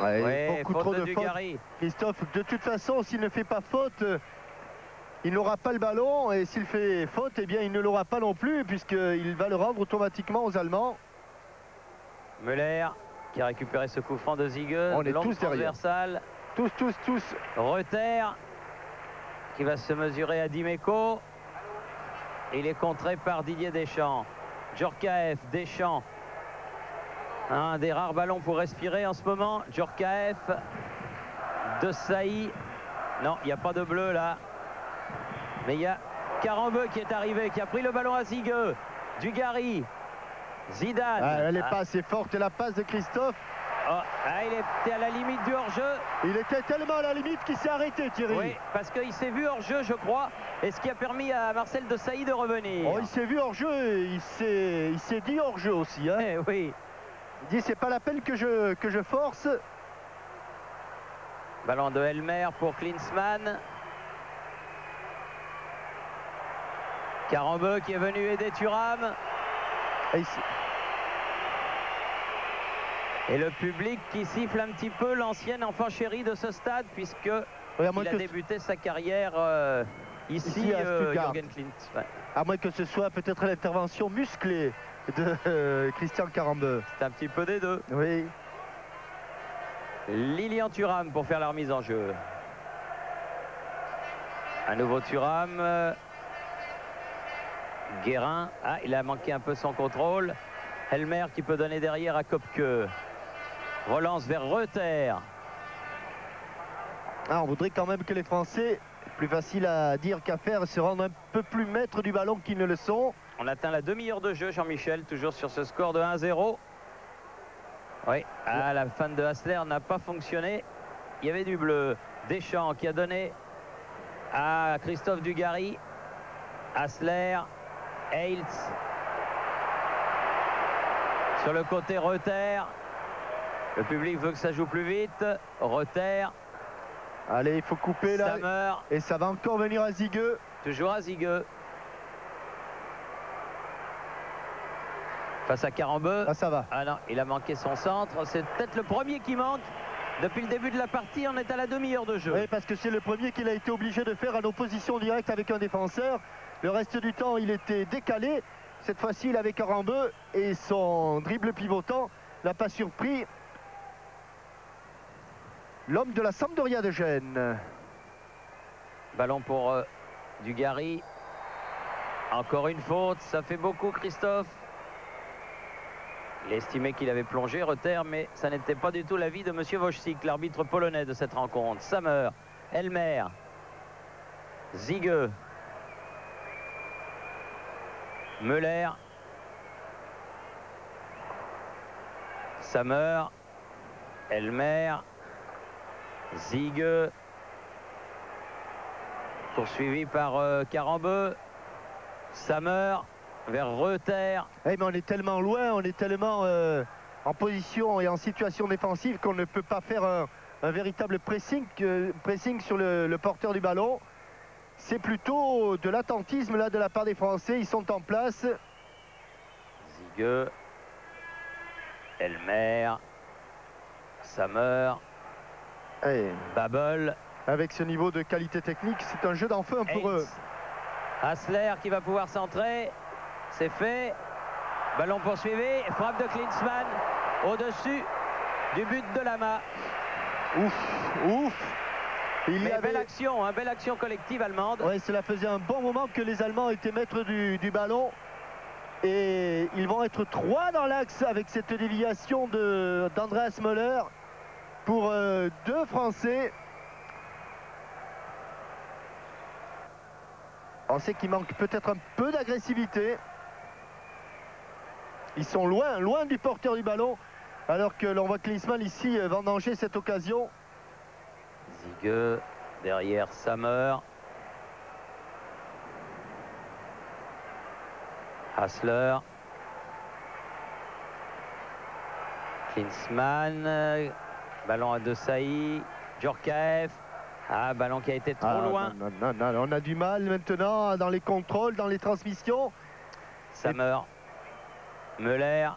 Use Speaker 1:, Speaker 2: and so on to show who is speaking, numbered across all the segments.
Speaker 1: Ouais,
Speaker 2: beaucoup trop de fautes.
Speaker 1: Dugarry.
Speaker 2: Christophe, de toute façon, s'il ne fait pas faute, il n'aura pas le ballon. Et s'il fait faute, eh bien, il ne l'aura pas non plus, puisqu'il va le rendre automatiquement aux Allemands.
Speaker 1: Müller qui a récupéré ce coup franc de Ziege.
Speaker 2: On est
Speaker 1: Longue
Speaker 2: tous derrière.
Speaker 1: transversale.
Speaker 2: Tous.
Speaker 1: Reuter qui va se mesurer à Dimeco. Il est contré par Didier Deschamps. Djorkaeff, Deschamps. Un des rares ballons pour respirer en ce moment. Djorkaeff, De Sailly. Non, il n'y a pas de bleu là. Mais il y a Karambeu qui est arrivé, qui a pris le ballon à Ziege. Dugarry. Zidane.
Speaker 2: Elle n'est pas assez forte, la passe de Christophe.
Speaker 1: Il était à la limite du hors-jeu.
Speaker 2: Il était tellement à la limite qu'il s'est arrêté, Thierry.
Speaker 1: Oui, parce qu'il s'est vu hors-jeu, je crois. Et ce qui a permis à Marcel De Sailly de revenir.
Speaker 2: Il s'est vu hors-jeu et il s'est dit hors-jeu aussi. Hein.
Speaker 1: Oui.
Speaker 2: Il dit c'est pas la peine que je force.
Speaker 1: Ballon de Elmer pour Klinsmann. Karambeu qui est venu aider Thuram. Et le public qui siffle un petit peu l'ancienne enfant chérie de ce stade, puisque il a débuté sa carrière ici Jürgen Klinsmann. Ouais.
Speaker 2: À moins que ce soit peut-être l'intervention musclée de Christian Karambeu.
Speaker 1: C'est un petit peu des deux.
Speaker 2: Oui.
Speaker 1: Lilian Thuram pour faire la remise en jeu. Un nouveau Thuram. Guérin. Il a manqué un peu son contrôle. Elmer qui peut donner derrière à Kopke. Relance vers Reuter.
Speaker 2: On voudrait quand même que les Français, plus facile à dire qu'à faire, se rendent un peu plus maîtres du ballon qu'ils ne le sont.
Speaker 1: On atteint la demi-heure de jeu, Jean-Michel, toujours sur ce score de 1-0. Oui, la fin de Hassler n'a pas fonctionné. Il y avait du bleu. Deschamps qui a donné à Christophe Dugarry. Hassler, Heiltz. Sur le côté, Reuter. Le public veut que ça joue plus vite. Reuter.
Speaker 2: Allez, il faut couper là.
Speaker 1: Sammer.
Speaker 2: Et ça va encore venir à Ziege.
Speaker 1: Toujours à Ziege. Face à Karambeu.
Speaker 2: Ça va.
Speaker 1: Non, il a manqué son centre. C'est peut-être le premier qui manque. Depuis le début de la partie, on est à la demi-heure de jeu.
Speaker 2: Oui, parce que c'est le premier qu'il a été obligé de faire en opposition directe avec un défenseur. Le reste du temps, il était décalé. Cette fois-ci, il avait Karambeu et son dribble pivotant n'a pas surpris l'homme de la Sampdoria de Gênes.
Speaker 1: Ballon pour Dugarry. Encore une faute, ça fait beaucoup, Christophe. Il estimait qu'il avait plongé, Reuter, mais ça n'était pas du tout l'avis de M. Wojcik, l'arbitre polonais de cette rencontre. Sammer, Elmer, Ziege, Müller, Sammer, Elmer, Ziege, poursuivi par Karambeu, Sammer vers Reuter.
Speaker 2: Mais on est tellement loin, on est tellement en position et en situation défensive qu'on ne peut pas faire un véritable pressing sur le porteur du ballon. C'est plutôt de l'attentisme là de la part des Français. Ils sont en place.
Speaker 1: Ziege, Elmer, Sammer, Babel.
Speaker 2: Avec ce niveau de qualité technique, c'est un jeu d'enfant pour eux.
Speaker 1: Hassler qui va pouvoir centrer. C'est fait. Ballon poursuivi. Frappe de Klinsmann au-dessus du but de Lama.
Speaker 2: Ouf.
Speaker 1: Belle action collective allemande.
Speaker 2: Oui, cela faisait un bon moment que les Allemands étaient maîtres du ballon. Et ils vont être 3 dans l'axe avec cette déviation d'Andreas Müller pour 2 Français. On sait qu'il manque peut-être un peu d'agressivité. Ils sont loin du porteur du ballon. Alors que l'on voit Klinsmann ici vendanger cette occasion.
Speaker 1: Ziege derrière Sammer. Hassler. Klinsmann. Ballon à De Sailly. Djorkaeff. Ballon qui a été trop loin.
Speaker 2: Non, on a du mal maintenant dans les contrôles, dans les transmissions.
Speaker 1: Sammer. Müller.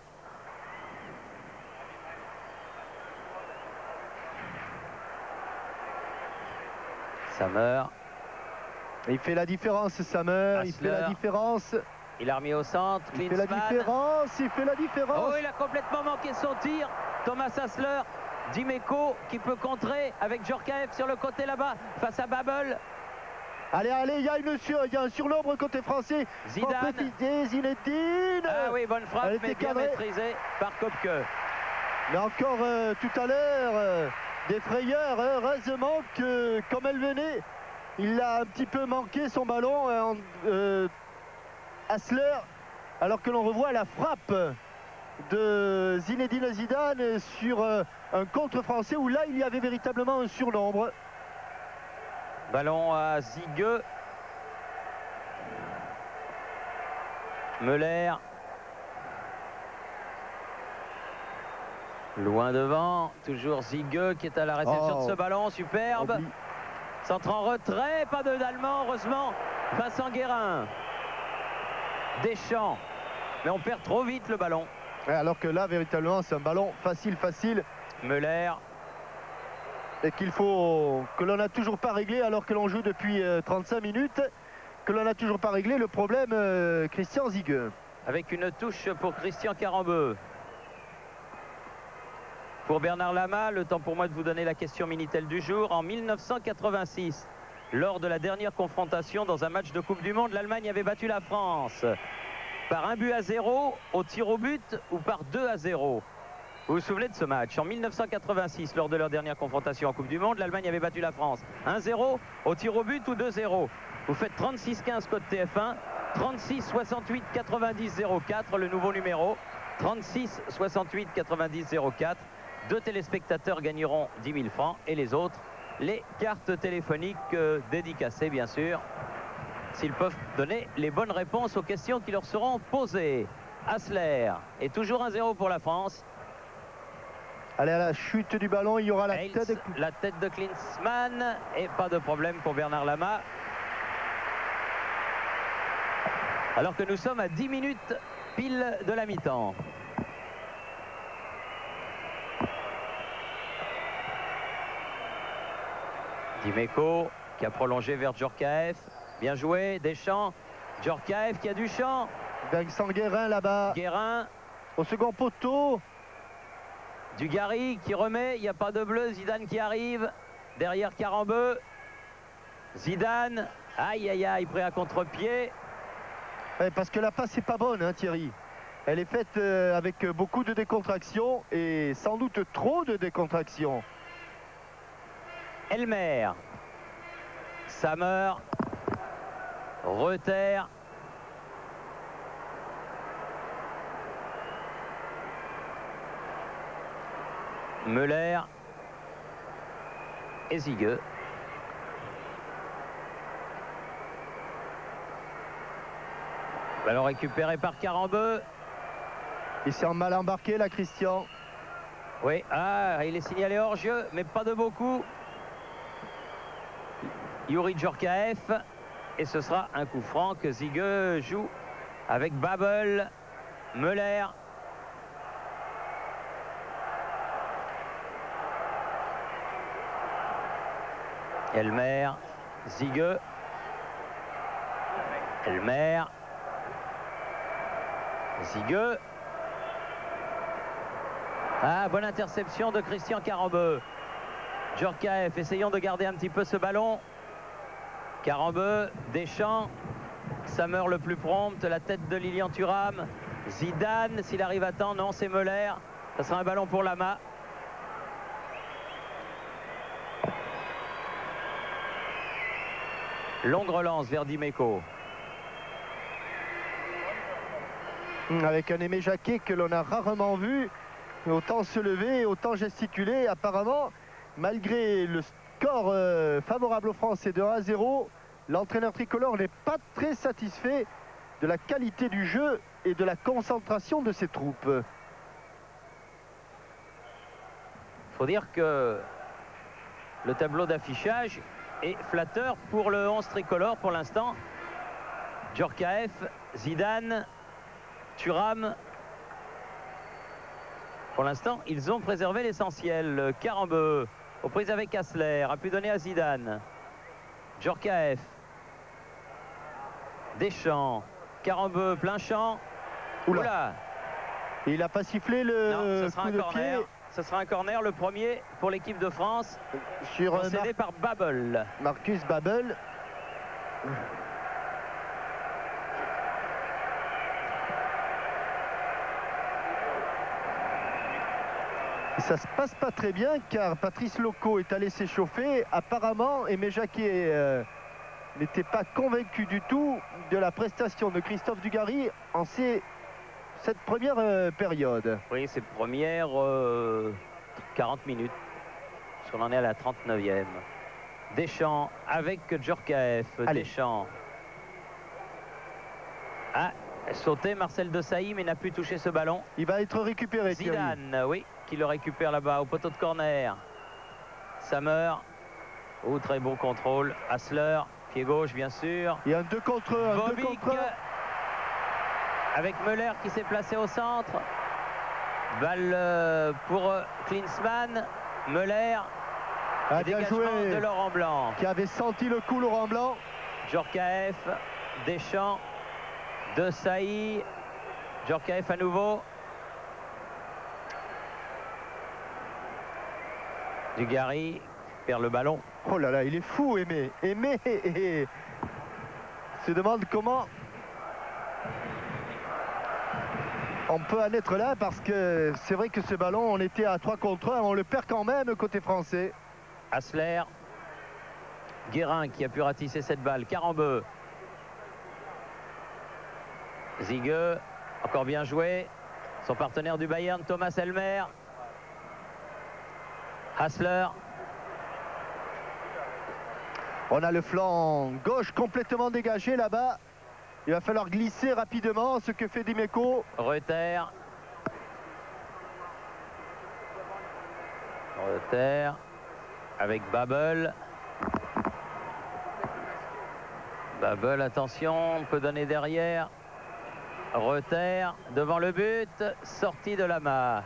Speaker 1: Samer.
Speaker 2: Il fait la différence, Samer. Il fait la différence.
Speaker 1: Il a remis au centre.
Speaker 2: Il fait la différence. Il fait la différence.
Speaker 1: Oh, il a complètement manqué son tir. Thomas Hassler. Dimeco qui peut contrer avec Djorkaeff sur le côté là-bas face à Babel.
Speaker 2: Allez, allez, il y a un surnombre côté français.
Speaker 1: Zidane.
Speaker 2: Zinedine.
Speaker 1: Ah oui, bonne frappe, mais bien maîtrisée par Kopke.
Speaker 2: Mais encore tout à l'heure, des frayeurs. Heureusement que, comme elle venait, il a un petit peu manqué son ballon, Hassler, alors que l'on revoit la frappe de Zinedine Zidane sur un contre français où là il y avait véritablement un surnombre.
Speaker 1: Ballon à Zigueux. Müller. Loin devant, toujours Zigueux qui est à la réception de ce ballon, superbe. Centre en retrait, pas d'Allemand, heureusement. Vincent Guérin. Deschamps. Mais on perd trop vite le ballon.
Speaker 2: Alors que là, véritablement, c'est un ballon facile.
Speaker 1: Müller.
Speaker 2: Et que l'on n'a toujours pas réglé, alors que l'on joue depuis 35 minutes, que l'on n'a toujours pas réglé le problème Christian Zigueux.
Speaker 1: Avec une touche pour Christian Carambeu. Pour Bernard Lama, le temps pour moi de vous donner la question Minitel du jour. En 1986, lors de la dernière confrontation dans un match de Coupe du Monde, l'Allemagne avait battu la France par 1-0 au tir au but ou par 2-0. Vous vous souvenez de ce match? En 1986, lors de leur dernière confrontation en Coupe du Monde, l'Allemagne avait battu la France 1-0 au tir au but ou 2-0. Vous faites 36-15 code TF1, 36 68 90 04, le nouveau numéro, 36 68 90 04. 2 téléspectateurs gagneront 10 000 francs et les autres, les cartes téléphoniques dédicacées, bien sûr, s'ils peuvent donner les bonnes réponses aux questions qui leur seront posées. Hassler est toujours 1-0 pour la France.
Speaker 2: Allez, à la chute du ballon, il y aura la
Speaker 1: tête de Klinsmann et pas de problème pour Bernard Lama. Alors que nous sommes à 10 minutes pile de la mi-temps. Dimeco qui a prolongé vers Djorkaeff. Bien joué, Deschamps. Djorkaeff qui a du champ.
Speaker 2: Vincent Guérin là-bas.
Speaker 1: Guérin.
Speaker 2: Au second poteau.
Speaker 1: Dugarry qui remet, il n'y a pas de bleu. Zidane qui arrive. Derrière Carambeu. Zidane. Aïe, aïe, aïe, prêt à contre-pied.
Speaker 2: Ouais, parce que la passe n'est pas bonne, hein, Thierry. Elle est faite avec beaucoup de décontraction et sans doute trop de décontraction.
Speaker 1: Elmer. Samer. Reuter. Müller. Et Zigueux. Ballon récupéré par Carambeu.
Speaker 2: Il s'est mal embarqué là, Christian.
Speaker 1: Oui, il est signalé hors-jeu, mais pas de beaucoup. Youri Djorkaeff. Et ce sera un coup franc que Zigueux joue avec Babel, Müller. Elmer, Zigueux. Elmer. Zigueux. Bonne interception de Christian Carambeu. Djorkaeff, essayons de garder un petit peu ce ballon. Carambeu, Deschamps, Samer le plus prompt, la tête de Lilian Thuram, Zidane, s'il arrive à temps, non, c'est Müller. Ça sera un ballon pour Lama. Longue relance vers Dimeco.
Speaker 2: Avec un Aimé Jacquet que l'on a rarement vu, autant se lever, autant gesticuler. Apparemment, malgré le score favorable aux Français de 1-0, l'entraîneur tricolore n'est pas très satisfait de la qualité du jeu et de la concentration de ses troupes.
Speaker 1: Il faut dire que le tableau d'affichage est flatteur pour le 11 tricolore pour l'instant. Djorkaeff, Zidane, Thuram. Pour l'instant, ils ont préservé l'essentiel. Carambeu, aux prises avec Hassler, a pu donner à Zidane. Djorkaeff. Deschamps. Carambeu, plein champ. Oula.
Speaker 2: Il n'a pas sifflé le coup de pied.
Speaker 1: Ce sera un corner, le premier pour l'équipe de France. Concédé par Babbel.
Speaker 2: Marcus Babbel. Ça se passe pas très bien car Patrice Loco est allé s'échauffer. Apparemment, Aimé Jacquet n'était pas convaincu du tout de la prestation de Christophe Dugarry en cette première période.
Speaker 1: Oui, ces premières 40 minutes. On en est à la 39e. Deschamps avec Djorkaeff. Deschamps a sauté Marcel Desailly mais n'a pu toucher ce ballon.
Speaker 2: Il va être récupéré.
Speaker 1: Zidane, Thierry. Oui, qui le récupère là-bas au poteau de corner. Sammer. Oh, très bon contrôle. Hassler, pied gauche bien sûr.
Speaker 2: Il y a un 2 contre 1.
Speaker 1: Bobic avec Müller qui s'est placé au centre. Balle pour Klinsmann. Müller.
Speaker 2: Bien joué
Speaker 1: de Laurent Blanc.
Speaker 2: Qui avait senti le coup, Laurent Blanc.
Speaker 1: Djorkaeff, Deschamps, Desailly. Djorkaeff à nouveau. Dugarry perd le ballon.
Speaker 2: Oh là là, il est fou, Aimé. Aimé se demande comment on peut en être là, parce que c'est vrai que ce ballon, on était à 3 contre 1, on le perd quand même côté français.
Speaker 1: Hassler, Guérin qui a pu ratisser cette balle, Carambeu, Ziege, encore bien joué, son partenaire du Bayern, Thomas Elmer, Hassler.
Speaker 2: On a le flanc gauche complètement dégagé là-bas. Il va falloir glisser rapidement, ce que fait Dimeco.
Speaker 1: Reuter. Reuter avec Babbel. Babbel, attention, on peut donner derrière. Reuter devant le but, sortie de la main.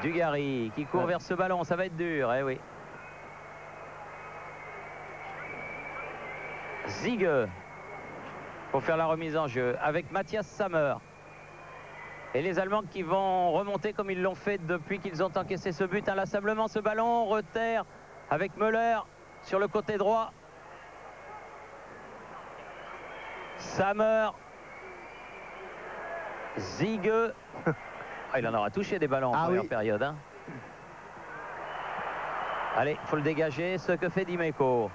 Speaker 1: Dugarry qui court vers ce ballon, ça va être dur, eh oui. Ziege pour faire la remise en jeu avec Matthias Sammer. Et les Allemands qui vont remonter comme ils l'ont fait depuis qu'ils ont encaissé ce but inlassablement. Ce ballon, Reuter avec Müller sur le côté droit. Sammer. Ziege. Il en aura touché des ballons en première période. Hein. Allez, il faut le dégager, ce que fait Dimeco.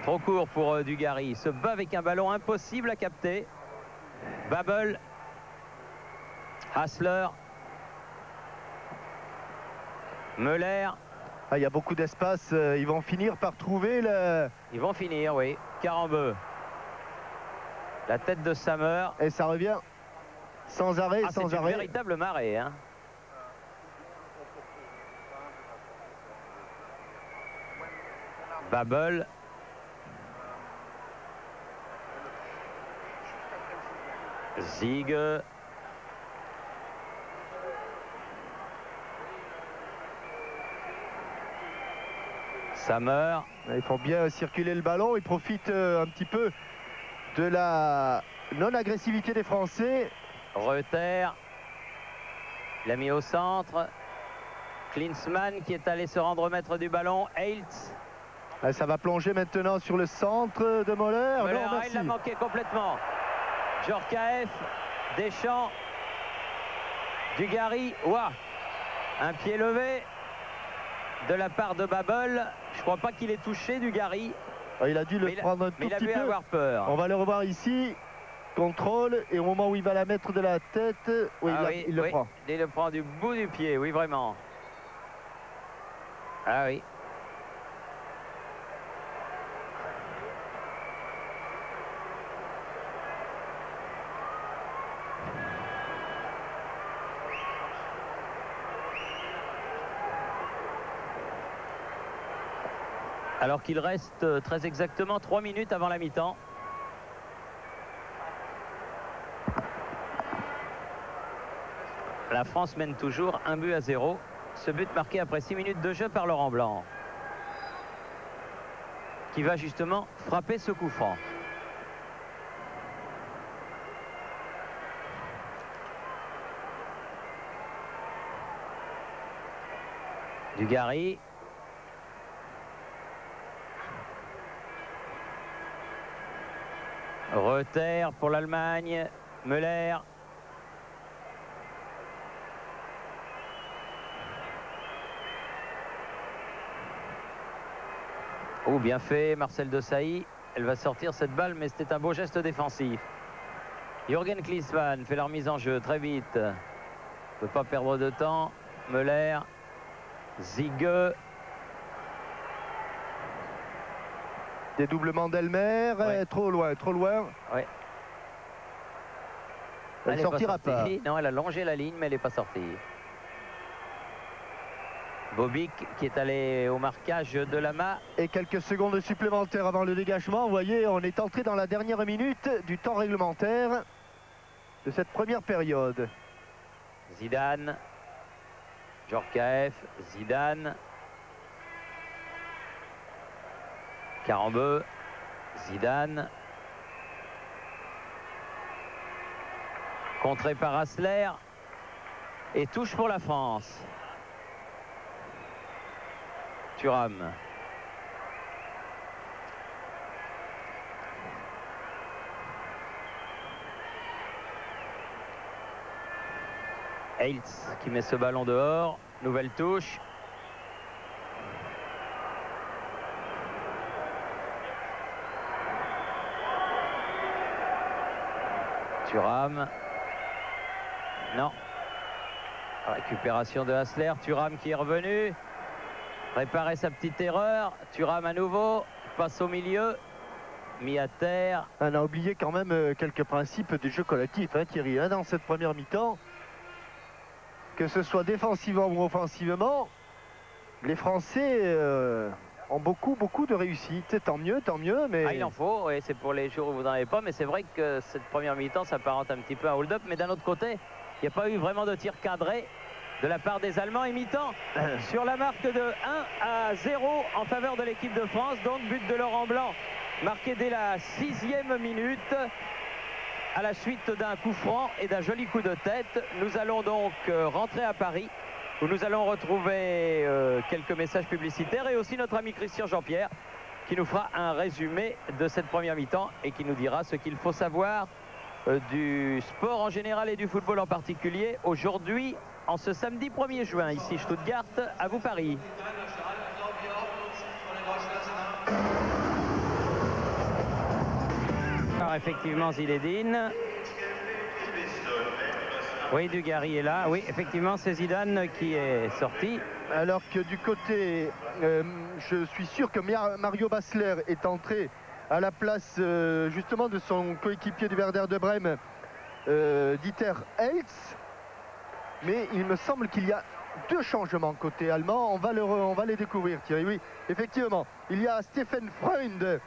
Speaker 1: Trop court pour Dugarry. Il se bat avec un ballon impossible à capter. Babbel. Hassler. Müller.
Speaker 2: Il y a beaucoup d'espace. Ils vont finir par trouver le...
Speaker 1: Ils vont finir, oui. Carambeu. La tête de Sammer.
Speaker 2: Et ça revient sans arrêt, sans arrêt.
Speaker 1: C'est une véritable marée. Hein. Babbel. Ziege. Sammer.
Speaker 2: Ils font bien circuler le ballon. Ils profitent un petit peu de la non-agressivité des Français.
Speaker 1: Reuter. Il l'a mis au centre. Klinsmann qui est allé se rendre maître du ballon. Eilts.
Speaker 2: Ça va plonger maintenant sur le centre de Müller. Non,
Speaker 1: il l'a manqué complètement. Djorkaeff, Deschamps, Dugarry, ouah, un pied levé de la part de Babbel. Je crois pas qu'il ait touché Dugarry.
Speaker 2: Il a dû le prendre un tout petit peu.
Speaker 1: Mais il a dû avoir peur.
Speaker 2: On va le revoir ici. Contrôle, et au moment où il va la mettre de la tête, il le prend.
Speaker 1: Il le prend du bout du pied, oui, vraiment. Ah oui. Alors qu'il reste très exactement 3 minutes avant la mi-temps. La France mène toujours 1-0. Ce but marqué après 6 minutes de jeu par Laurent Blanc. qui va justement frapper ce coup franc. Dugarry. Reuter pour l'Allemagne. Müller. Oh, bien fait, Marcel Desailly. Elle va sortir cette balle, mais c'était un beau geste défensif. Jürgen Klinsmann fait leur mise en jeu très vite. Ne peut pas perdre de temps. Müller. Ziege.
Speaker 2: Dédoublement d'Elmer,
Speaker 1: Ouais.
Speaker 2: trop loin, trop loin.
Speaker 1: Ouais.
Speaker 2: Elle ne sortira pas.
Speaker 1: Non, elle a longé la ligne, mais elle n'est pas sortie. Bobic qui est allé au marquage de Lama.
Speaker 2: Et quelques secondes supplémentaires avant le dégagement. Vous voyez, on est entré dans la dernière minute du temps réglementaire de cette première période.
Speaker 1: Zidane. Djorkaeff. Zidane. Carambeu. Zidane. Contré par Hassler. Et touche pour la France. Thuram. Heiltz qui met ce ballon dehors. Nouvelle touche. Thuram. Non. Récupération de Hassler. Thuram qui est revenu. Réparer sa petite erreur. Thuram à nouveau. Passe au milieu. Mis à terre.
Speaker 2: On a oublié quand même quelques principes du jeu collectif, hein, Thierry, hein, dans cette première mi-temps. Que ce soit défensivement ou offensivement, les Français ont beaucoup de réussite. Tant mieux, mais...
Speaker 1: Ah, il en faut, oui, c'est pour les jours où vous n'en avez pas, mais c'est vrai que cette première mi-temps s'apparente un petit peu à un hold-up, mais d'un autre côté, il n'y a pas eu vraiment de tir cadré de la part des Allemands, et mi-temps sur la marque de 1-0 en faveur de l'équipe de France, donc but de Laurent Blanc, marqué dès la 6e minute, à la suite d'un coup franc et d'un joli coup de tête. Nous allons donc rentrer à Paris, où nous allons retrouver quelques messages publicitaires et aussi notre ami Christian Jean-Pierre qui nous fera un résumé de cette première mi-temps et qui nous dira ce qu'il faut savoir du sport en général et du football en particulier aujourd'hui, en ce samedi 1er juin, ici Stuttgart, à vous Paris. Alors effectivement Zinedine. Oui, Dugarry est là. Oui, effectivement, c'est Zidane qui est sorti.
Speaker 2: Alors que du côté, je suis sûr que Mario Basler est entré à la place justement de son coéquipier du Werder de Brême, Dieter Heiltz. Mais il me semble qu'il y a deux changements côté allemand. On va les découvrir, Thierry. Oui, effectivement, il y a Stephen Freund,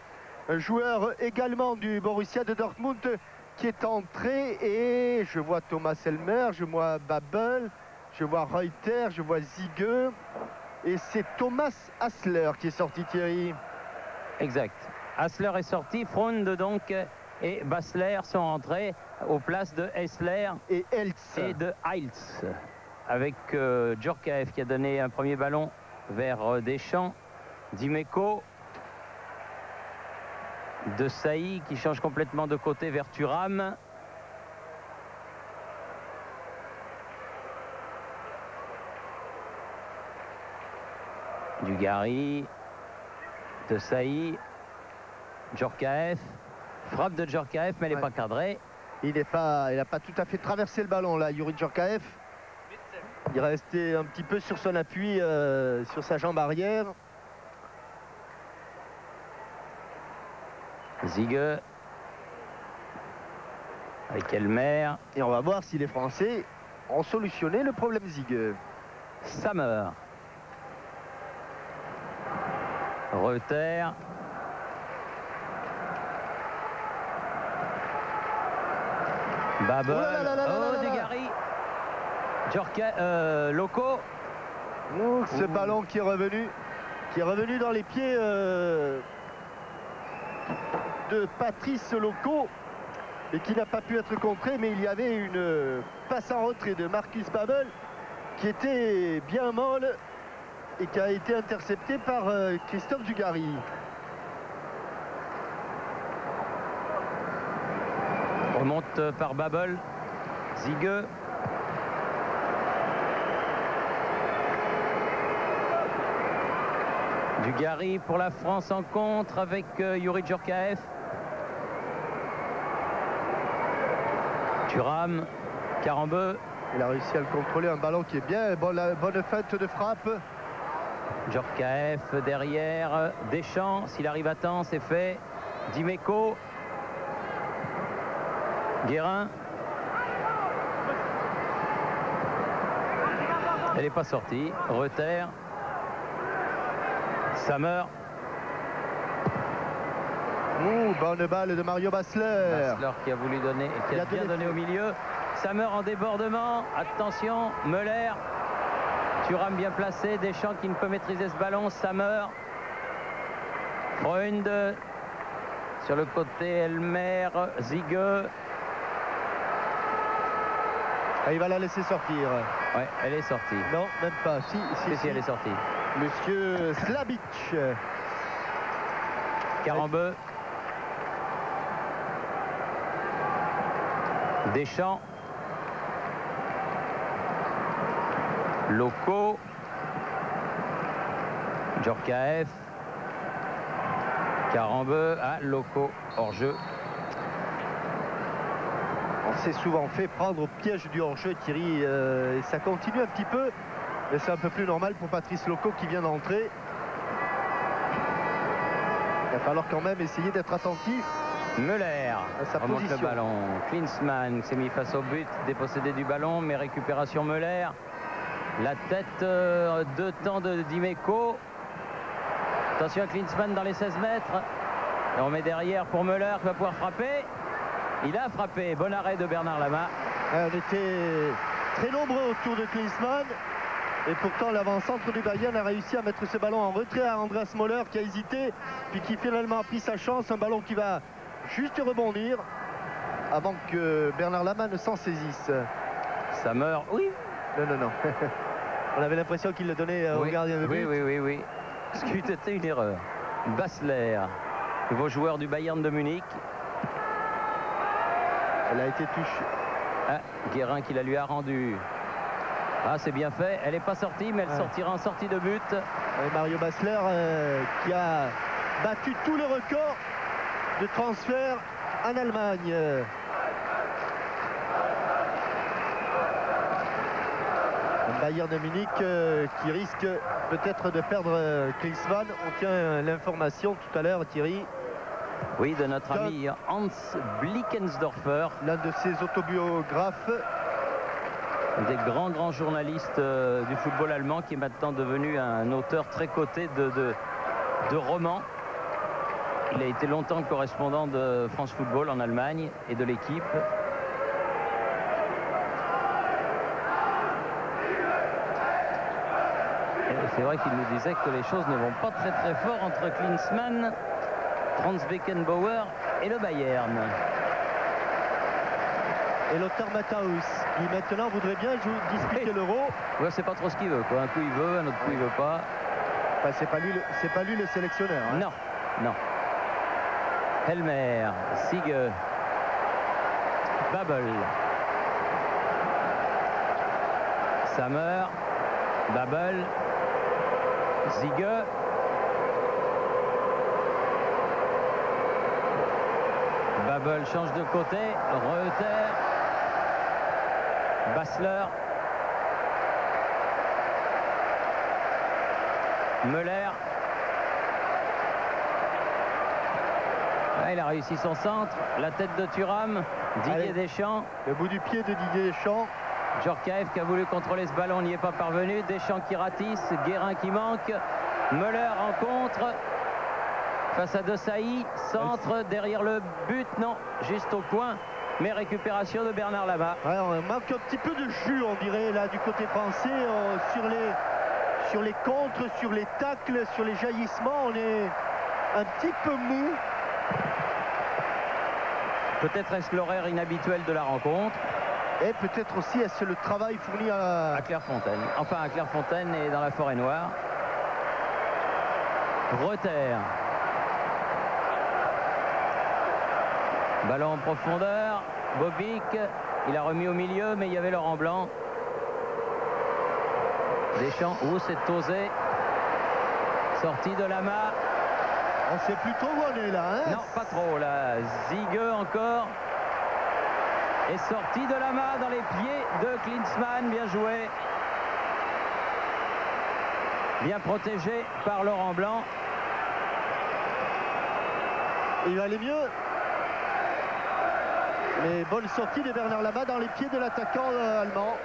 Speaker 2: joueur également du Borussia de Dortmund, qui est entré, et je vois Thomas Elmer, je vois Babel, je vois Reuter, je vois Ziege, et c'est Thomas Hassler qui est sorti, Thierry.
Speaker 1: Exact. Hassler est sorti, Freund donc et Basler sont entrés aux places de Hessler
Speaker 2: et Heiltz.
Speaker 1: Et de Heiltz, avec Djorkaeff qui a donné un premier ballon vers Deschamps, Dimeco, Desailly qui change complètement de côté vers Thuram. Dugarry, Desailly, Djorkaeff, frappe de Djorkaeff, mais elle n'est pas cadrée.
Speaker 2: Il n'a pas tout à fait traversé le ballon là, Youri Djorkaeff. Il est resté un petit peu sur son appui, sur sa jambe arrière.
Speaker 1: Ziege avec Elmer.
Speaker 2: Et on va voir si les Français ont solutionné le problème Ziege.
Speaker 1: Sammer. Reuter. Babel. Oh, Dugarry. Loco.
Speaker 2: Ce ballon qui est revenu dans les pieds de Patrice Loco et qui n'a pas pu être contré, mais il y avait une passe en retrait de Marcus Babbel qui était bien molle et qui a été interceptée par Christophe Dugarry.
Speaker 1: Remonte par Babbel, Zigueux. Dugarry pour la France en contre avec Youri Djorkaeff. Thuram, Karambeu.
Speaker 2: Il a réussi à le contrôler, un ballon qui est bien, bonne feinte de frappe.
Speaker 1: Djorkaeff derrière, Deschamps, s'il arrive à temps, c'est fait. Dimeco. Guérin. Elle n'est pas sortie. Reuter. Sammer.
Speaker 2: Bonne balle de Mario Basler.
Speaker 1: Basler qui a voulu donner et qui a bien donné au milieu. Sammer en débordement. Attention, Müller. Thuram bien placé. Deschamps qui ne peut maîtriser ce ballon. Sammer. Freund. Sur le côté, Elmer. Zigueux.
Speaker 2: Il va la laisser sortir.
Speaker 1: Ouais, elle est sortie.
Speaker 2: Non, même pas. Si,
Speaker 1: elle est sortie.
Speaker 2: Monsieur Slabic.
Speaker 1: Karambeu. Deschamps. Loco. Djorkaeff. Karambeu. Ah, Loco hors jeu.
Speaker 2: On s'est souvent fait prendre au piège du hors-jeu, Thierry, et ça continue un petit peu, mais c'est un peu plus normal pour Patrice Loco qui vient d'entrer. Il va falloir quand même essayer d'être attentif.
Speaker 1: Müller remonte
Speaker 2: position.
Speaker 1: le ballon. Klinsmann s'est mis face au but, dépossédé du ballon, mais récupération Müller. La tête de temps de Dimeco. Attention à Klinsmann dans les 16 mètres. Et on met derrière pour Müller qui va pouvoir frapper. Il a frappé. Bon arrêt de Bernard Lama.
Speaker 2: On était très nombreux autour de Klinsmann. Et pourtant, l'avant-centre du Bayern a réussi à mettre ce ballon en retrait à Andreas Möller qui a hésité. Puis qui finalement a pris sa chance. Un ballon qui va juste rebondir avant que Bernard Lama ne s'en saisisse.
Speaker 1: Ça meurt. Oui.
Speaker 2: Non. On avait l'impression qu'il le donnait au gardien de but.
Speaker 1: Oui. Ce qui eût été une erreur. Basler, nouveau joueur du Bayern de Munich.
Speaker 2: Elle a été touchée.
Speaker 1: Ah, Guérin qui la lui a rendu. Ah, c'est bien fait. Elle n'est pas sortie, mais elle sortira en sortie de but.
Speaker 2: Et Mario Basler qui a battu tous les records de transfert en Allemagne. Un Bayern de Munich qui risque peut-être de perdre Klinsmann. On tient l'information tout à l'heure, Thierry.
Speaker 1: Oui, de notre ami Hans Blickensdorfer.
Speaker 2: L'un de ses autobiographes.
Speaker 1: Des grands journalistes du football allemand qui est maintenant devenu un auteur très coté de romans. Il a été longtemps correspondant de France Football en Allemagne et de l'équipe. C'est vrai qu'il nous disait que les choses ne vont pas très fort entre Klinsmann, Franz Beckenbauer et le Bayern.
Speaker 2: Et Lothar Matthaus, qui maintenant voudrait bien disputer l'Euro.
Speaker 1: Ouais, c'est pas trop ce qu'il veut, quoi. Un coup il veut, un autre coup il veut pas.
Speaker 2: Enfin, c'est pas lui le sélectionneur. Hein.
Speaker 1: Non. Helmer, Zigueux, Babbel, Sammer, Babbel, Zigueux. Babbel change de côté, Reuter, Basler, Müller. Ah, il a réussi son centre, la tête de Thuram, Didier Deschamps.
Speaker 2: Le bout du pied de Didier Deschamps.
Speaker 1: Djorkaeff qui a voulu contrôler ce ballon, n'y est pas parvenu. Deschamps qui ratisse, Guérin qui manque. Müller en contre. Face à De Sailly, centre derrière le but, non, juste au coin. Mais récupération de Bernard Lama.
Speaker 2: Ouais, on manque un petit peu de jus, on dirait, là, du côté français, sur les contres, sur les tacles, sur les jaillissements. On est un petit peu mou.
Speaker 1: Peut-être est-ce l'horaire inhabituel de la rencontre.
Speaker 2: Et peut-être aussi est-ce le travail fourni
Speaker 1: à Clairefontaine. Enfin à Clairefontaine et dans la Forêt-Noire. Reuter. Ballon en profondeur. Bobic. Il a remis au milieu, mais il y avait Laurent Blanc. Deschamps. C'est osé. Sortie de Lama.
Speaker 2: On sait plus trop où on est là. Hein,
Speaker 1: non, pas trop là. Zigueux encore. Et sortie de Lama dans les pieds de Klinsmann. Bien joué. Bien protégé par Laurent Blanc.
Speaker 2: Il va aller mieux. Mais bonne sortie de Bernard Lama dans les pieds de l'attaquant allemand.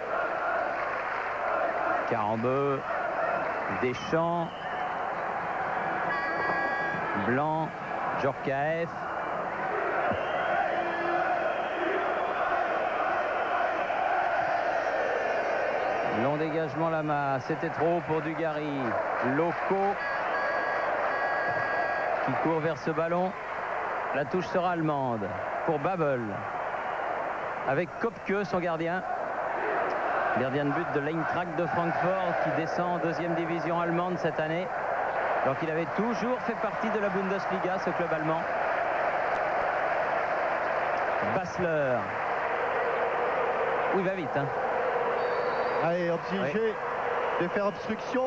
Speaker 1: Carambeu. Deschamps. Blanc. Djorkaeff. Long dégagement Lama, c'était trop pour Dugarry. Loco qui court vers ce ballon. La touche sera allemande pour Babel. Avec Kopke, son gardien. Gardien de but de l'Eintracht de Francfort qui descend en deuxième division allemande cette année. Alors qu'il avait toujours fait partie de la Bundesliga, ce club allemand. Basler. Oui, il va vite. Hein.
Speaker 2: Allez, obligé de faire obstruction.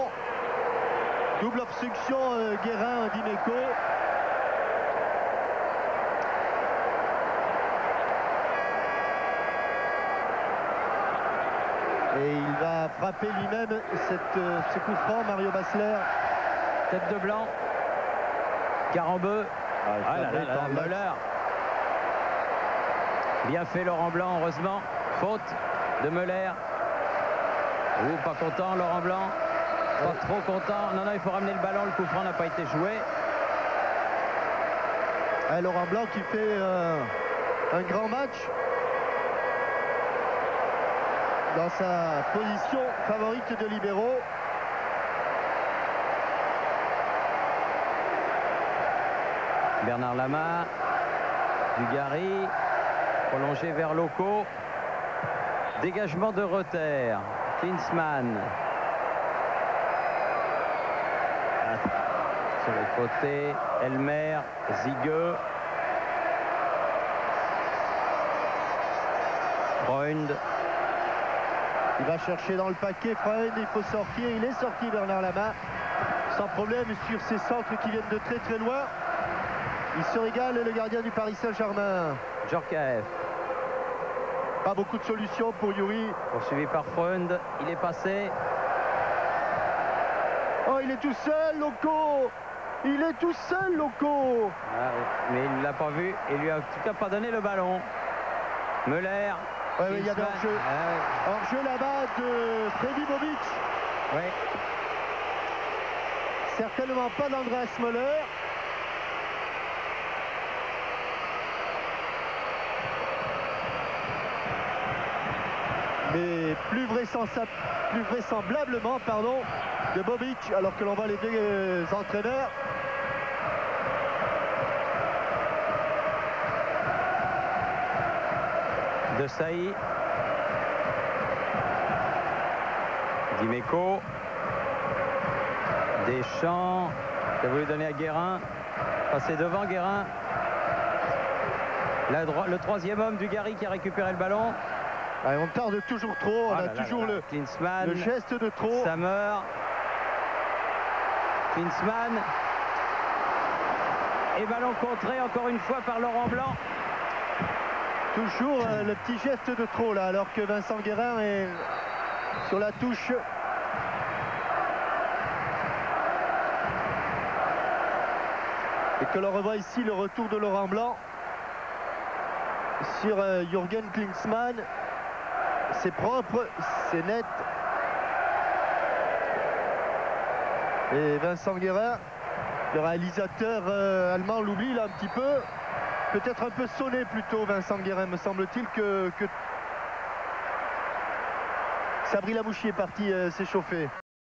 Speaker 2: Double obstruction, Guérin, Dimeco. Et il va frapper lui-même ce coup franc, Mario Basler.
Speaker 1: Tête de Blanc. Carambeu. Müller. Bien fait Laurent Blanc, heureusement. Faute de Müller. Pas content Laurent Blanc. Pas trop content. Non, il faut ramener le ballon. Le coup franc n'a pas été joué.
Speaker 2: Laurent Blanc qui fait un grand match. Dans sa position favorite de libéraux.
Speaker 1: Bernard Lama. Dugarry. Prolongé vers Loco. Dégagement de Reuter. Klinsmann. Sur le côté. Elmer. Zigueux. Freund.
Speaker 2: Il va chercher dans le paquet Freund, il faut sortir, il est sorti Bernard Lama sans problème sur ces centres qui viennent de très très loin. Il se régale le gardien du Paris Saint-Germain.
Speaker 1: Djorkaeff.
Speaker 2: Pas beaucoup de solutions pour Yuri.
Speaker 1: Poursuivi par Freund, il est passé.
Speaker 2: Oh, il est tout seul, Loco. Il est tout seul, Loco.
Speaker 1: Mais il ne l'a pas vu et lui a en tout cas pas donné le ballon. Müller.
Speaker 2: Ouais, il y avait hors-jeu. Hors-jeu là-bas de Freddy Bobic.
Speaker 1: Oui.
Speaker 2: Certainement pas d'Andreas Müller. Mais plus vraisemblablement, de Bobic, alors que l'on voit les deux entraîneurs.
Speaker 1: De Sailly. Dimeco. Deschamps. Il a voulu donner à Guérin. Passer devant Guérin. Le troisième homme du Dugarry qui a récupéré le ballon.
Speaker 2: Allez, on tarde toujours trop. On a toujours le geste de trop.
Speaker 1: Sammer. Klinsmann. Et ballon contré encore une fois par Laurent Blanc.
Speaker 2: Toujours le petit geste de trop là, alors que Vincent Guérin est sur la touche. Et que l'on revoit ici le retour de Laurent Blanc sur Jürgen Klinsmann. C'est propre, c'est net. Et Vincent Guérin, le réalisateur allemand, l'oublie là un petit peu. Peut-être un peu sonné plutôt, Vincent Guérin, me semble-t-il, que Sabri Lamouchi est parti s'échauffer.